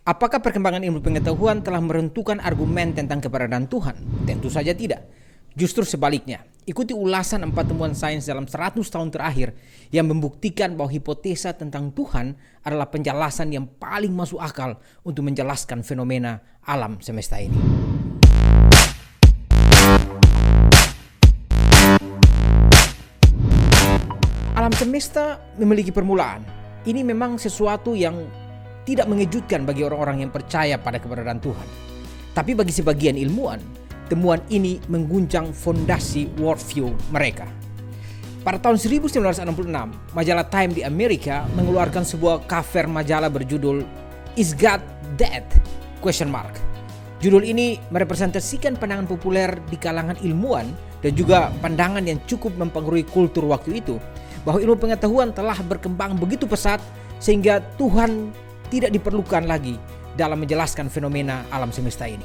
Apakah perkembangan ilmu pengetahuan telah menentukan argumen tentang keberadaan Tuhan? Tentu saja tidak. Justru sebaliknya, ikuti ulasan 4 temuan sains dalam 100 tahun terakhir yang membuktikan bahwa hipotesa tentang Tuhan adalah penjelasan yang paling masuk akal untuk menjelaskan fenomena alam semesta ini. Alam semesta memiliki permulaan. Ini memang sesuatu yang tidak mengejutkan bagi orang-orang yang percaya pada keberadaan Tuhan. Tapi bagi sebagian ilmuwan, temuan ini mengguncang fondasi worldview mereka. Pada tahun 1966, majalah Time di Amerika mengeluarkan sebuah cover majalah berjudul Is God Dead? Judul ini merepresentasikan pandangan populer di kalangan ilmuwan dan juga pandangan yang cukup mempengaruhi kultur waktu itu, bahwa ilmu pengetahuan telah berkembang begitu pesat sehingga Tuhan tidak diperlukan lagi dalam menjelaskan fenomena alam semesta ini.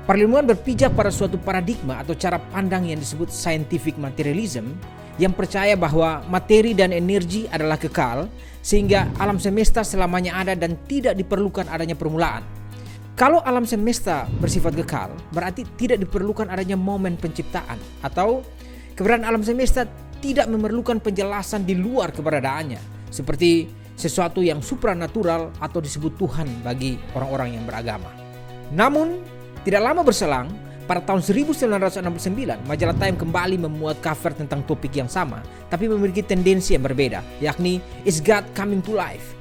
Para ilmuwan berpijak pada suatu paradigma atau cara pandang yang disebut scientific materialism, yang percaya bahwa materi dan energi adalah kekal sehingga alam semesta selamanya ada dan tidak diperlukan adanya permulaan. Kalau alam semesta bersifat kekal, berarti tidak diperlukan adanya momen penciptaan, atau keberadaan alam semesta tidak memerlukan penjelasan di luar keberadaannya, seperti sesuatu yang supranatural atau disebut Tuhan bagi orang-orang yang beragama. Namun, tidak lama berselang, pada tahun 1969, majalah Time kembali memuat cover tentang topik yang sama, tapi memiliki tendensi yang berbeda, yakni Is God Coming to Life?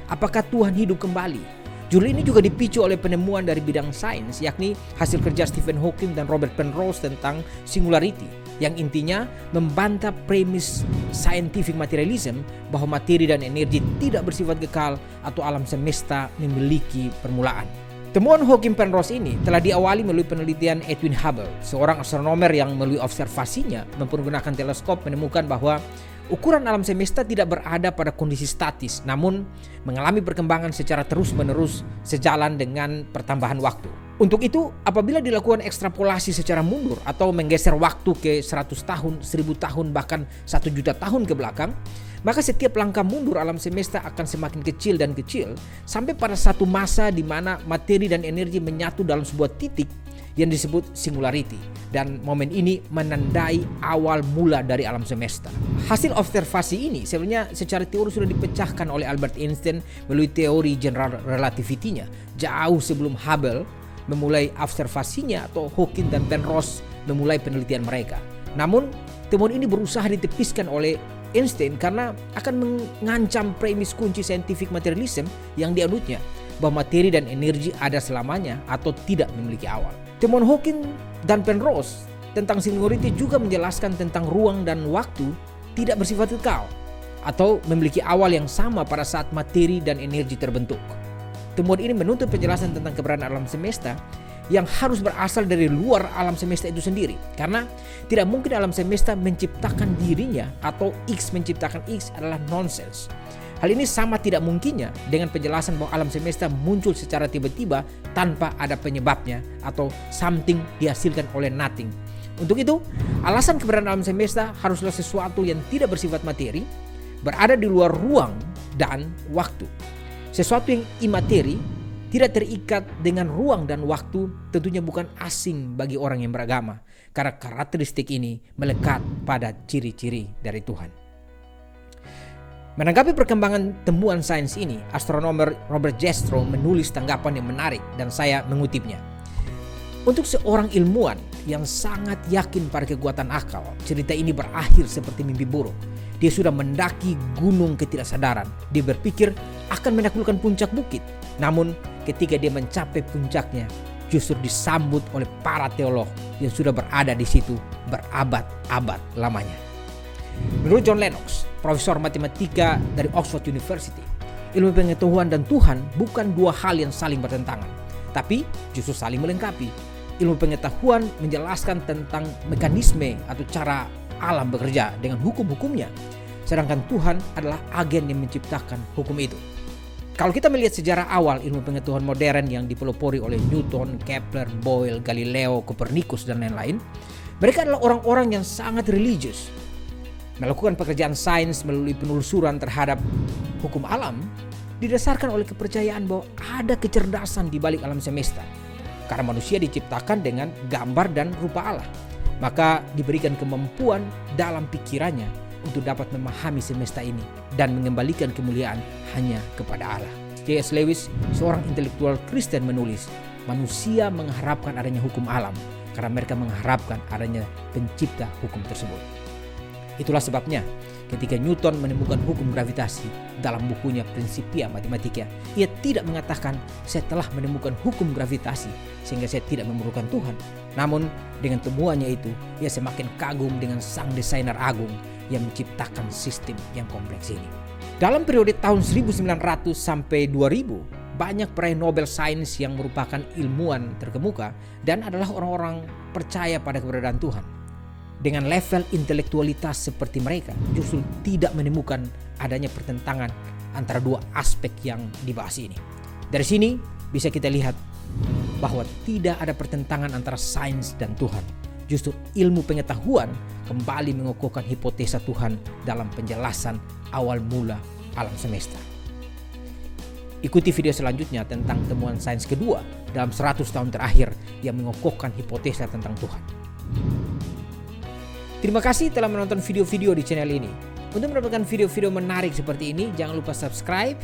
Apakah Tuhan hidup kembali? Judul ini juga dipicu oleh penemuan dari bidang sains, yakni hasil kerja Stephen Hawking dan Robert Penrose tentang singularity, yang intinya membantah premis scientific materialism bahwa materi dan energi tidak bersifat kekal atau alam semesta memiliki permulaan. Temuan Hawking Penrose ini telah diawali melalui penelitian Edwin Hubble, seorang astronomer yang melalui observasinya menggunakan teleskop menemukan bahwa ukuran alam semesta tidak berada pada kondisi statis, namun mengalami perkembangan secara terus-menerus sejalan dengan pertambahan waktu. Untuk itu, apabila dilakukan ekstrapolasi secara mundur atau menggeser waktu ke 100 tahun, 1000 tahun, bahkan 1 juta tahun ke belakang, maka setiap langkah mundur alam semesta akan semakin kecil dan kecil sampai pada satu masa di mana materi dan energi menyatu dalam sebuah titik yang disebut singularity, dan momen ini menandai awal mula dari alam semesta. Hasil observasi ini sebenarnya secara teori sudah dipecahkan oleh Albert Einstein melalui teori general relativity-nya jauh sebelum Hubble memulai observasinya atau Hawking dan Penrose memulai penelitian mereka. Namun, temuan ini berusaha ditepiskan oleh Einstein karena akan mengancam premis kunci scientific materialism yang dianutnya, bahwa materi dan energi ada selamanya atau tidak memiliki awal. Temuan Hawking dan Penrose tentang singularity juga menjelaskan tentang ruang dan waktu tidak bersifat kekal atau memiliki awal yang sama pada saat materi dan energi terbentuk. Temuan ini menuntut penjelasan tentang keberadaan alam semesta yang harus berasal dari luar alam semesta itu sendiri, karena tidak mungkin alam semesta menciptakan dirinya atau X menciptakan X adalah nonsens. Hal ini sama tidak mungkinnya dengan penjelasan bahwa alam semesta muncul secara tiba-tiba tanpa ada penyebabnya atau something dihasilkan oleh nothing. Untuk itu, alasan keberadaan alam semesta haruslah sesuatu yang tidak bersifat materi, berada di luar ruang dan waktu. Sesuatu yang imateri, tidak terikat dengan ruang dan waktu, tentunya bukan asing bagi orang yang beragama, karena karakteristik ini melekat pada ciri-ciri dari Tuhan. Menanggapi perkembangan temuan sains ini, astronomer Robert Jastrow menulis tanggapan yang menarik dan saya mengutipnya. Untuk seorang ilmuwan yang sangat yakin pada kekuatan akal, cerita ini berakhir seperti mimpi buruk. Dia sudah mendaki gunung ketidaksadaran. Dia berpikir akan menaklukkan puncak bukit. Namun ketika dia mencapai puncaknya, justru disambut oleh para teolog yang sudah berada di situ berabad-abad lamanya. Menurut John Lennox, profesor matematika dari Oxford University, ilmu pengetahuan dan Tuhan bukan dua hal yang saling bertentangan, tapi justru saling melengkapi. Ilmu pengetahuan menjelaskan tentang mekanisme atau cara alam bekerja dengan hukum-hukumnya, sedangkan Tuhan adalah agen yang menciptakan hukum itu. Kalau kita melihat sejarah awal ilmu pengetahuan modern yang dipelopori oleh Newton, Kepler, Boyle, Galileo, Copernicus, dan lain-lain, mereka adalah orang-orang yang sangat religius, melakukan pekerjaan sains melalui penelusuran terhadap hukum alam didasarkan oleh kepercayaan bahwa ada kecerdasan di balik alam semesta. Karena manusia diciptakan dengan gambar dan rupa Allah, maka diberikan kemampuan dalam pikirannya untuk dapat memahami semesta ini dan mengembalikan kemuliaan hanya kepada Allah. C.S. Lewis, seorang intelektual Kristen, menulis, manusia mengharapkan adanya hukum alam karena mereka mengharapkan adanya pencipta hukum tersebut. Itulah sebabnya ketika Newton menemukan hukum gravitasi dalam bukunya Principia Mathematica, ia tidak mengatakan saya telah menemukan hukum gravitasi sehingga saya tidak memerlukan Tuhan. Namun dengan temuannya itu, ia semakin kagum dengan sang desainer agung yang menciptakan sistem yang kompleks ini. Dalam periode tahun 1900 sampai 2000, banyak peraih Nobel Sains yang merupakan ilmuwan terkemuka dan adalah orang-orang percaya pada keberadaan Tuhan. Dengan level intelektualitas seperti mereka, justru tidak menemukan adanya pertentangan antara dua aspek yang dibahas ini. Dari sini bisa kita lihat bahwa tidak ada pertentangan antara sains dan Tuhan. Justru ilmu pengetahuan kembali mengukuhkan hipotesa Tuhan dalam penjelasan awal mula alam semesta. Ikuti video selanjutnya tentang temuan sains kedua dalam 100 tahun terakhir yang mengukuhkan hipotesa tentang Tuhan. Terima kasih telah menonton video-video di channel ini. Untuk mendapatkan video-video menarik seperti ini, jangan lupa subscribe,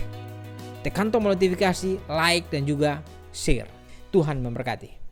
tekan tombol notifikasi, like, dan juga share. Tuhan memberkati.